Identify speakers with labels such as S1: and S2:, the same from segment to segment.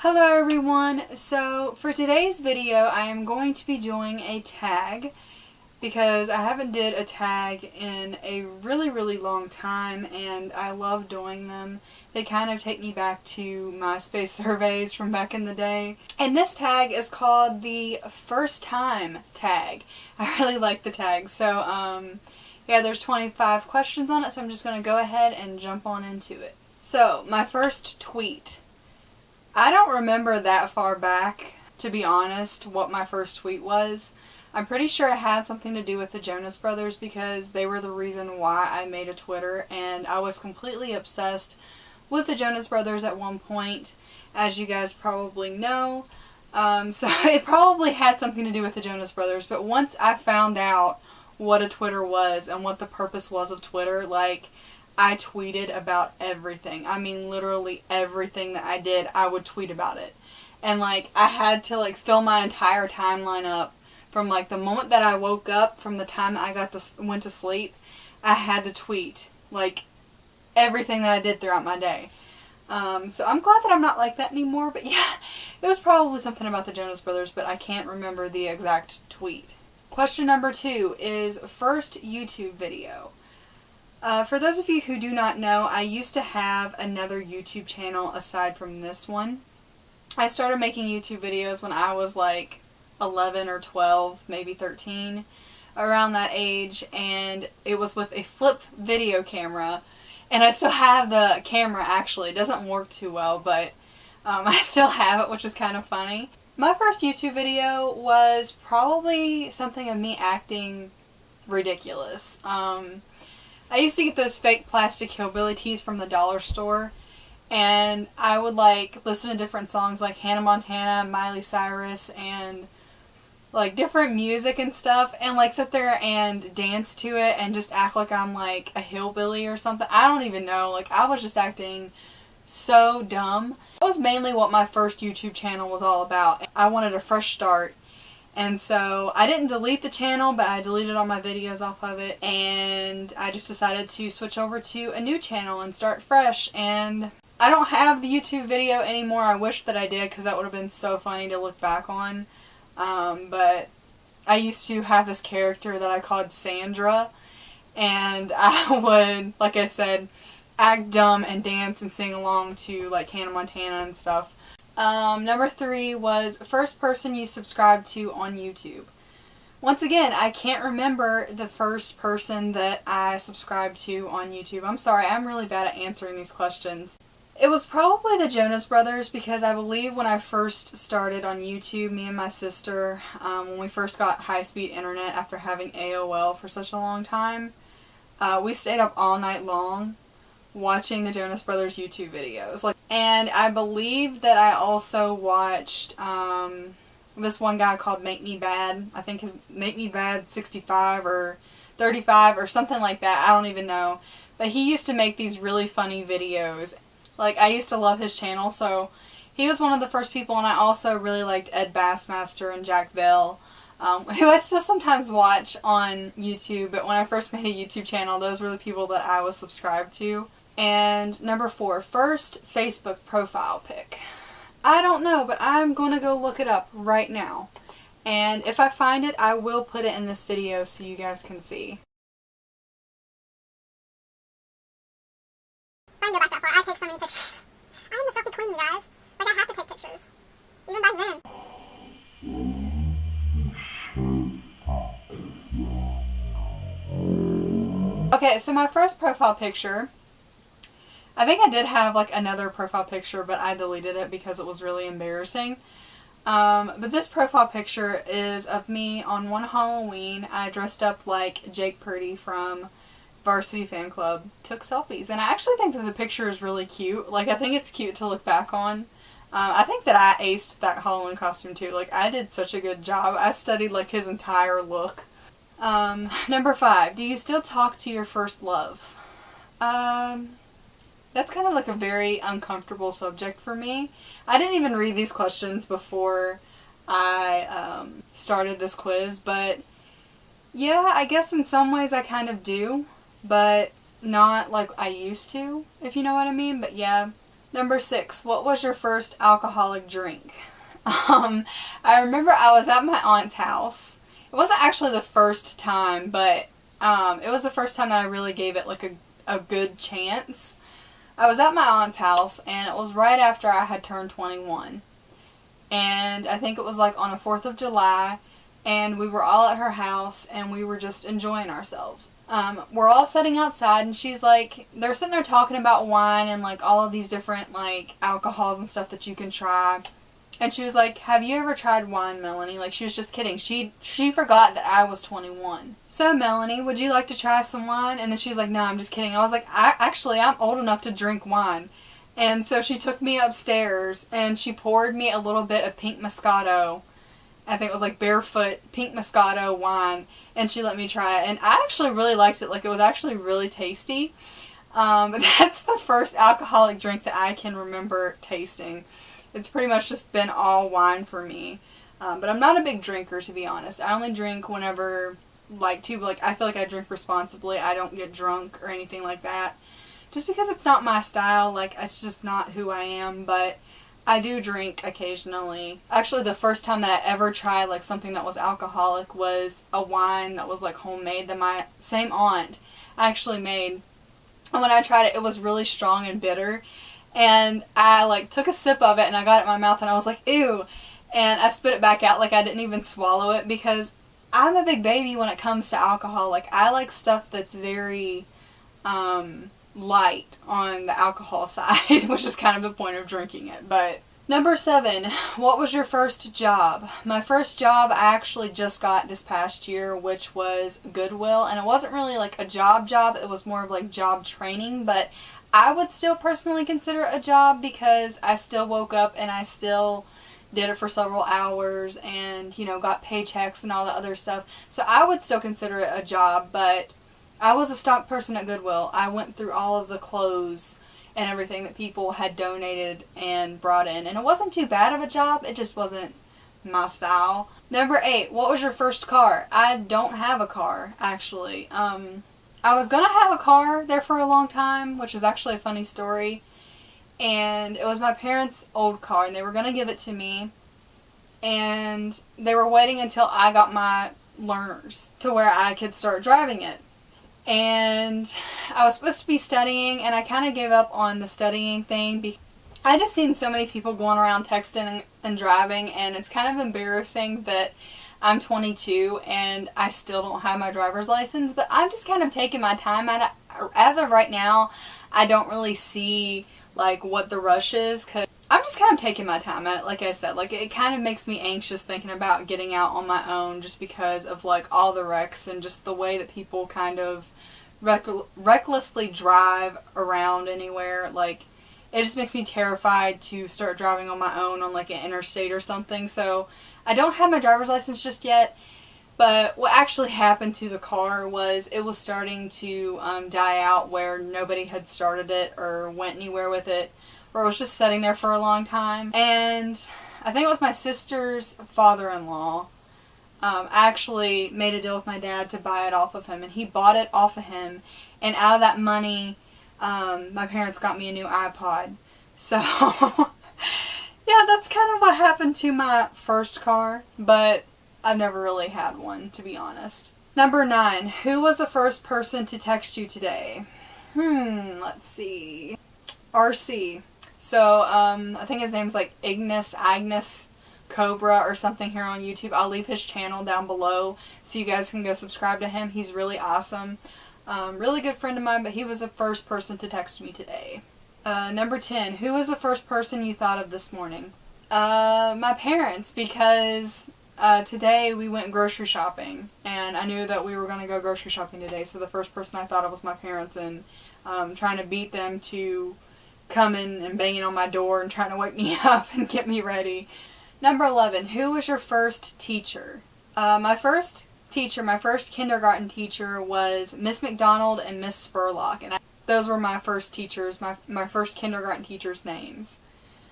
S1: Hello everyone, so for today's video I am going to be doing a tag because I haven't did a tag in a really long time and I love doing them. They kind of take me back to MySpace surveys from back in the day. And this tag is called the first time tag. I really like the tag. So yeah, there's 25 questions on it, so I'm just going to go ahead and jump on into it. So my first tweet. I don't remember that far back, to be honest, what my first tweet was. I'm pretty sure it had something to do with the Jonas Brothers because they were the reason why I made a Twitter, and I was completely obsessed with the Jonas Brothers at one point, as you guys probably know. So it probably had something to do with the Jonas Brothers, but once I found out what a Twitter was and what the purpose was of Twitter, like, I tweeted about everything. I mean, literally everything that I did, I would tweet about it. And, like, I had to, like, fill my entire timeline up from, like, the moment that I woke up, from the time I went to sleep, I had to tweet, like, everything that I did throughout my day. So I'm glad that I'm not like that anymore, but yeah, it was probably something about the Jonas Brothers, but I can't remember the exact tweet. Question number 2 is first YouTube video. For those of you who do not know, I used to have another YouTube channel aside from this one. I started making YouTube videos when I was like 11 or 12, maybe 13, around that age, and it was with a flip video camera, and I still have the camera actually. It doesn't work too well, but I still have it, which is kind of funny. My first YouTube video was probably something of me acting ridiculous. I used to get those fake plastic hillbilly tees from the dollar store, and I would, like, listen to different songs like Hannah Montana, Miley Cyrus, and, like, different music and stuff, and, like, sit there and dance to it and just act like I'm, like, a hillbilly or something. I don't even know. Like, I was just acting so dumb. That was mainly what my first YouTube channel was all about. I wanted a fresh start. And so I didn't delete the channel, but I deleted all my videos off of it, and I just decided to switch over to a new channel and start fresh. And I don't have the YouTube video anymore. I wish that I did, because that would have been so funny to look back on. But I used to have this character that I called Sandra, and I would, like I said, act dumb and dance and sing along to, like, Hannah Montana and stuff. Number 3 was first person you subscribed to on YouTube. Once again, I can't remember the first person that I subscribed to on YouTube. I'm sorry, I'm really bad at answering these questions. It was probably the Jonas Brothers, because I believe when I first started on YouTube, me and my sister, when we first got high-speed internet after having AOL for such a long time, we stayed up all night long watching the Jonas Brothers YouTube videos. And I believe that I also watched this one guy called Make Me Bad. I think his Make Me Bad 65 or 35 or something like that. I don't even know. But he used to make these really funny videos. Like, I used to love his channel, so he was one of the first people. And I also really liked Ed Bassmaster and Jack Bell, who I still sometimes watch on YouTube. But when I first made a YouTube channel, those were the people that I was subscribed to. And number 4, first Facebook profile pic. I don't know, but I'm going to go look it up right now. And if I find it, I will put it in this video so you guys can see.
S2: I didn't go back that far. I take so many pictures. I'm the selfie queen, you guys. Like, I have to take pictures. Even back then.
S1: Okay, so my first profile picture, I think I did have, like, another profile picture, but I deleted it because it was really embarrassing. But this profile picture is of me on one Halloween. I dressed up like Jake Purdy from Varsity Fan Club, took selfies, and I actually think that the picture is really cute. Like, I think it's cute to look back on. I think that I aced that Halloween costume too. Like, I did such a good job. I studied, like, his entire look. Number 5, do you still talk to your first love? That's kind of like a very uncomfortable subject for me. I didn't even read these questions before I started this quiz, but yeah, I guess in some ways I kind of do, but not like I used to, if you know what I mean. But yeah, Number 6, what was your first alcoholic drink? I remember I was at my aunt's house. It wasn't actually the first time, but it was the first time that I really gave it like a good chance. I was at my aunt's house, and it was right after I had turned 21. And I think it was like on a 4th of July, and we were all at her house, and we were just enjoying ourselves. We're all sitting outside, and she's like, they're sitting there talking about wine and like all of these different like alcohols and stuff that you can try. And she was like, have you ever tried wine, Melanie? Like, she was just kidding. She forgot that I was 21. So, Melanie, would you like to try some wine? And then she was like, no, I'm just kidding. I was like, I'm old enough to drink wine. And so she took me upstairs, and she poured me a little bit of pink Moscato. I think it was like Barefoot pink Moscato wine. And she let me try it. And I actually really liked it. Like, it was actually really tasty. But that's the first alcoholic drink that I can remember tasting. It's pretty much just been all wine for me. But I'm not a big drinker, to be honest. I only drink whenever, I feel like I drink responsibly. I don't get drunk or anything like that. Just because it's not my style. Like, it's just not who I am. But I do drink occasionally. Actually, the first time that I ever tried, like, something that was alcoholic was a wine that was, like, homemade that my same aunt actually made. And when I tried it, it was really strong and bitter. And I, like, took a sip of it, and I got it in my mouth, and I was like, ew. And I spit it back out like I didn't even swallow it, because I'm a big baby when it comes to alcohol. Like, I like stuff that's very light on the alcohol side, which is kind of the point of drinking it. But number 7, what was your first job? My first job I actually just got this past year, which was Goodwill. And it wasn't really, like, a job, it was more of, like, job training, but I would still personally consider it a job because I still woke up and I still did it for several hours and, you know, got paychecks and all that other stuff. So I would still consider it a job, but I was a stock person at Goodwill. I went through all of the clothes and everything that people had donated and brought in. And it wasn't too bad of a job. It just wasn't my style. Number 8, what was your first car? I don't have a car, actually. I was going to have a car there for a long time, which is actually a funny story. And it was my parents' old car, and they were going to give it to me. And they were waiting until I got my learners to where I could start driving it. And I was supposed to be studying, and I kind of gave up on the studying thing because I just seen so many people going around texting and driving, and it's kind of embarrassing that I'm 22 and I still don't have my driver's license, but I'm just kind of taking my time at it. As of right now, I don't really see, like, what the rush is, because I'm just kind of taking my time at it. Like I said, like, it kind of makes me anxious thinking about getting out on my own just because of, like, all the wrecks and just the way that people kind of recklessly drive around anywhere. Like, it just makes me terrified to start driving on my own on, like, an interstate or something. So I don't have my driver's license just yet, but what actually happened to the car was it was starting to die out, where nobody had started it or went anywhere with it, or it was just sitting there for a long time. And I think it was my sister's father-in-law actually made a deal with my dad to buy it off of him, and he bought it off of him, and out of that money, my parents got me a new iPod. So yeah, that's kind of what happened to my first car, but I've never really had one, to be honest. Number 9, who was the first person to text you today? Let's see. RC. So, I think his name's like Agnes Cobra or something here on YouTube. I'll leave his channel down below so you guys can go subscribe to him. He's really awesome. Really good friend of mine, but he was the first person to text me today. Number 10, who was the first person you thought of this morning? My parents, because today we went grocery shopping, and I knew that we were going to go grocery shopping today, so the first person I thought of was my parents, and trying to beat them to coming and banging on my door and trying to wake me up and get me ready. Number 11, who was your first teacher? My first kindergarten teacher was Miss McDonald and Miss Spurlock, and those were my first teachers, my first kindergarten teachers' names.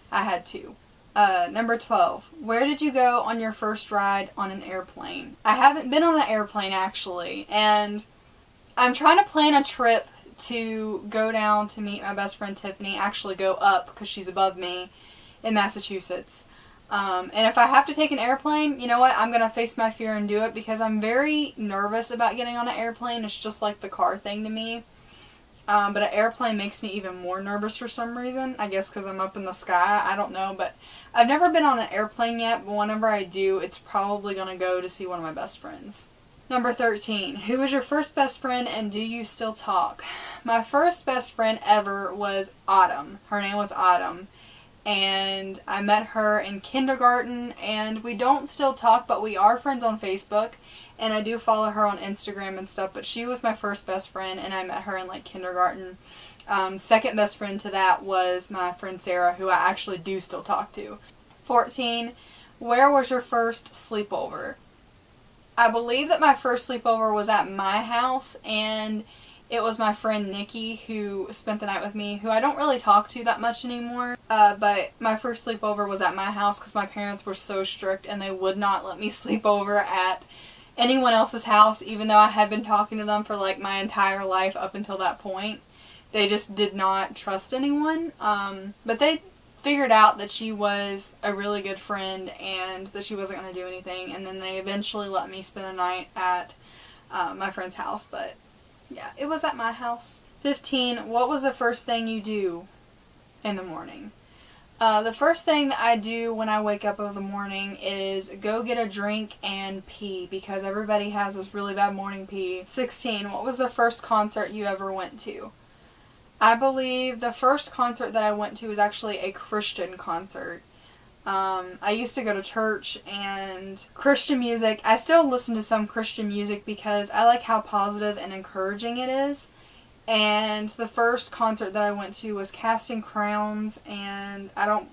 S1: I had 2. Number 12, where did you go on your first ride on an airplane? I haven't been on an airplane, actually, and I'm trying to plan a trip to go down to meet my best friend Tiffany, actually go up because she's above me in Massachusetts. And if I have to take an airplane, you know what, I'm going to face my fear and do it because I'm very nervous about getting on an airplane. It's just like the car thing to me. But an airplane makes me even more nervous for some reason. I guess because I'm up in the sky. I don't know. But I've never been on an airplane yet. But whenever I do, it's probably going to go to see one of my best friends. Number 13. Who was your first best friend and do you still talk? My first best friend ever was Autumn. Her name was Autumn. And I met her in kindergarten, and we don't still talk, but we are friends on Facebook, and I do follow her on Instagram and stuff, but she was my first best friend, and I met her in, like, kindergarten. Second best friend to that was my friend Sarah, who I actually do still talk to. 14, where was your first sleepover? I believe that my first sleepover was at my house, and it was my friend Nikki who spent the night with me, who I don't really talk to that much anymore. But my first sleepover was at my house because my parents were so strict and they would not let me sleep over at anyone else's house, even though I had been talking to them for like my entire life up until that point. They just did not trust anyone. But they figured out that she was a really good friend and that she wasn't going to do anything. And then they eventually let me spend the night at my friend's house. But yeah, it was at my house. 15, what was the first thing you do in the morning? The first thing that I do when I wake up in the morning is go get a drink and pee because everybody has this really bad morning pee. 16, what was the first concert you ever went to? I believe the first concert that I went to was actually a Christian concert. I used to go to church and Christian music. I still listen to some Christian music because I like how positive and encouraging it is. And the first concert that I went to was Casting Crowns, and I don't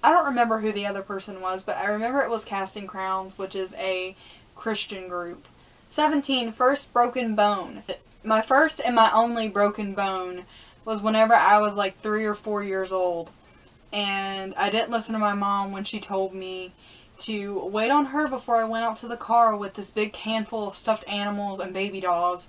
S1: remember who the other person was, but I remember it was Casting Crowns, which is a Christian group. 17, first broken bone. My first and my only broken bone was whenever I was like 3 or 4 years old. And I didn't listen to my mom when she told me to wait on her before I went out to the car with this big handful of stuffed animals and baby dolls.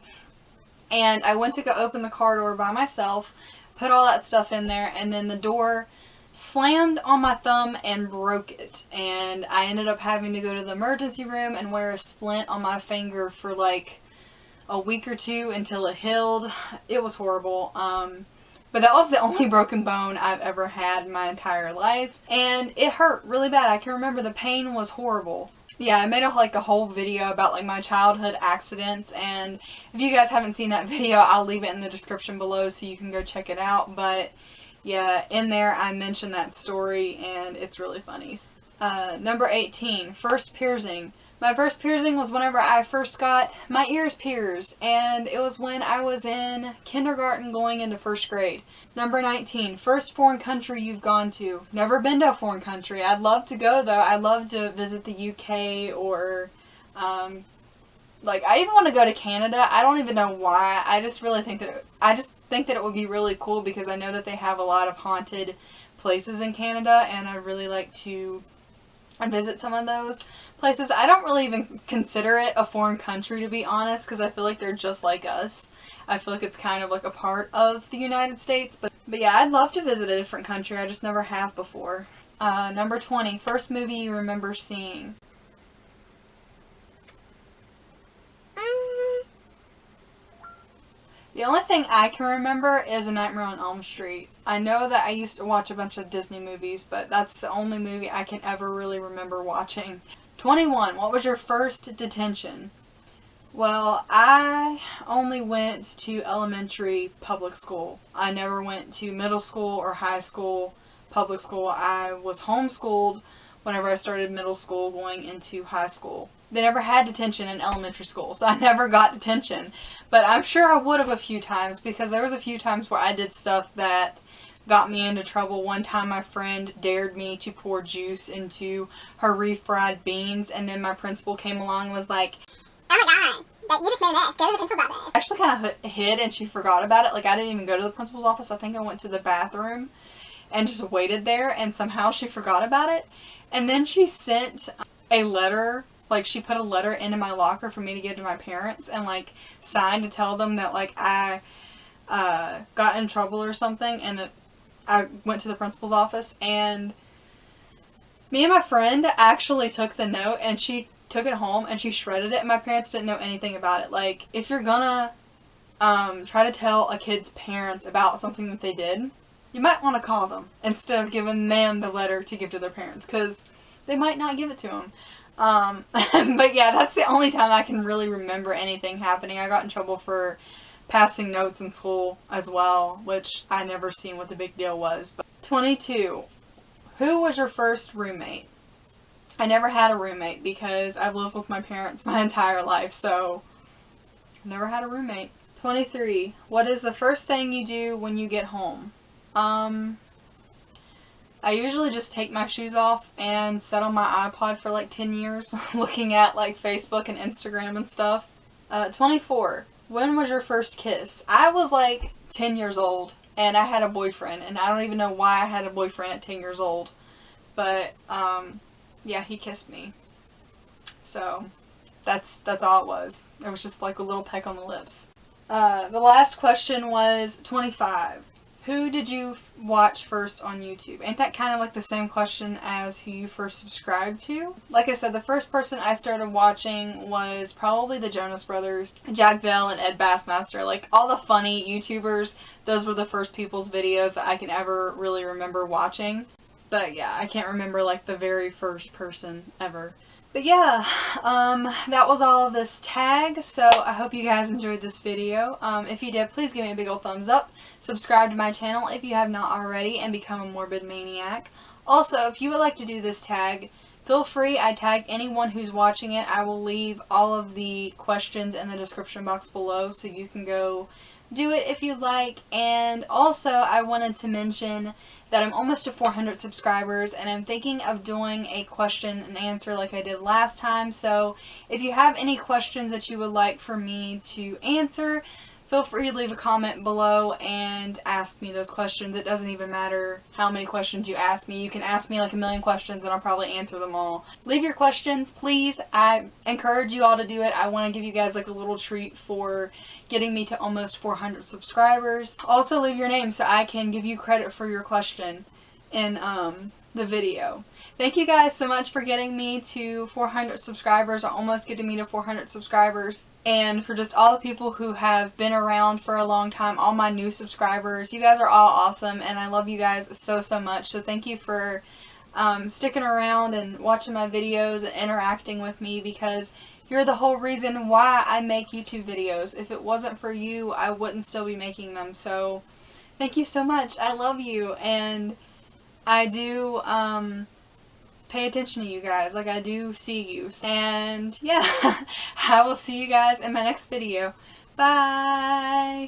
S1: And I went to go open the car door by myself, put all that stuff in there, and then the door slammed on my thumb and broke it. And I ended up having to go to the emergency room and wear a splint on my finger for like a week or two until it healed. It was horrible. But that was the only broken bone I've ever had in my entire life. And it hurt really bad. I can remember the pain was horrible. Yeah, I made a whole video about like my childhood accidents, and if you guys haven't seen that video, I'll leave it in the description below so you can go check it out. But yeah, in there I mentioned that story and it's really funny. Number 18, first piercing. My first piercing was whenever I first got my ears pierced, and it was when I was in kindergarten going into first grade. Number 19, first foreign country you've gone to. Never been to a foreign country. I'd love to go though. I'd love to visit the UK or, I even want to go to Canada. I don't even know why. I just think that it would be really cool because I know that they have a lot of haunted places in Canada, and I really like to visit some of those places. I don't really even consider it a foreign country, to be honest, because I feel like they're just like us. I feel like it's kind of like a part of the United States. But yeah, I'd love to visit a different country. I just never have before. Number 20, first movie you remember seeing. The only thing I can remember is A Nightmare on Elm Street. I know that I used to watch a bunch of Disney movies, but that's the only movie I can ever really remember watching. 21. What was your first detention? Well, I only went to elementary public school. I never went to middle school or high school public school. I was homeschooled whenever I started middle school going into high school. They never had detention in elementary school, so I never got detention. But I'm sure I would have a few times, because there was a few times where I did stuff that got me into trouble. One time my friend dared me to pour juice into her refried beans, and then my principal came along and was like,
S2: "Oh my god, you just made this. Go to the principal's office."
S1: I actually kind of hid, and she forgot about it. Like, I didn't even go to the principal's office. I think I went to the bathroom and just waited there, and somehow she forgot about it. And then she sent a letter. Like, she put a letter into my locker for me to give to my parents and, like, signed to tell them that, like, I got in trouble or something, and I went to the principal's office, and me and my friend actually took the note, and she took it home and she shredded it, and my parents didn't know anything about it. Like, if you're gonna try to tell a kid's parents about something that they did, you might want to call them instead of giving them the letter to give to their parents, because they might not give it to them. But yeah, that's the only time I can really remember anything happening. I got in trouble for passing notes in school as well, which I never seen what the big deal was. But 22. Who was your first roommate? I never had a roommate because I've lived with my parents my entire life, so I never had a roommate. 23. What is the first thing you do when you get home? I usually just take my shoes off and sit on my iPod for like 10 years looking at like Facebook and Instagram and stuff. 24. When was your first kiss? I was like 10 years old and I had a boyfriend, and I don't even know why I had a boyfriend at 10 years old. But yeah, he kissed me. So that's all it was. It was just like a little peck on the lips. The last question was 25. Who did you watch first on YouTube? Ain't that kind of like the same question as who you first subscribed to? Like I said, the first person I started watching was probably the Jonas Brothers, Jack Bell and Ed Bassmaster. Like, all the funny YouTubers, those were the first people's videos that I can ever really remember watching. But yeah, I can't remember like the very first person ever. But yeah, that was all of this tag, so I hope you guys enjoyed this video. If you did, please give me a big old thumbs up. Subscribe to my channel if you have not already, and become a morbid maniac. Also, if you would like to do this tag, feel free. I tag anyone who's watching it. I will leave all of the questions in the description box below, so you can go do it if you'd like. And also, I wanted to mention that I'm almost to 400 subscribers, and I'm thinking of doing a question and answer like I did last time. So if you have any questions that you would like for me to answer, feel free to leave a comment below and ask me those questions. It doesn't even matter how many questions you ask me. You can ask me like a million questions and I'll probably answer them all. Leave your questions, please. I encourage you all to do it. I want to give you guys like a little treat for getting me to almost 400 subscribers. Also, leave your name so I can give you credit for your question in the video. Thank you guys so much for getting me to 400 subscribers, or almost getting me to 400 subscribers. And for just all the people who have been around for a long time, all my new subscribers. You guys are all awesome, and I love you guys so, so much. So thank you for sticking around and watching my videos and interacting with me, because you're the whole reason why I make YouTube videos. If it wasn't for you, I wouldn't still be making them. So thank you so much. I love you, and I do pay attention to you guys. Like, I do see you. And yeah, I will see you guys in my next video. Bye!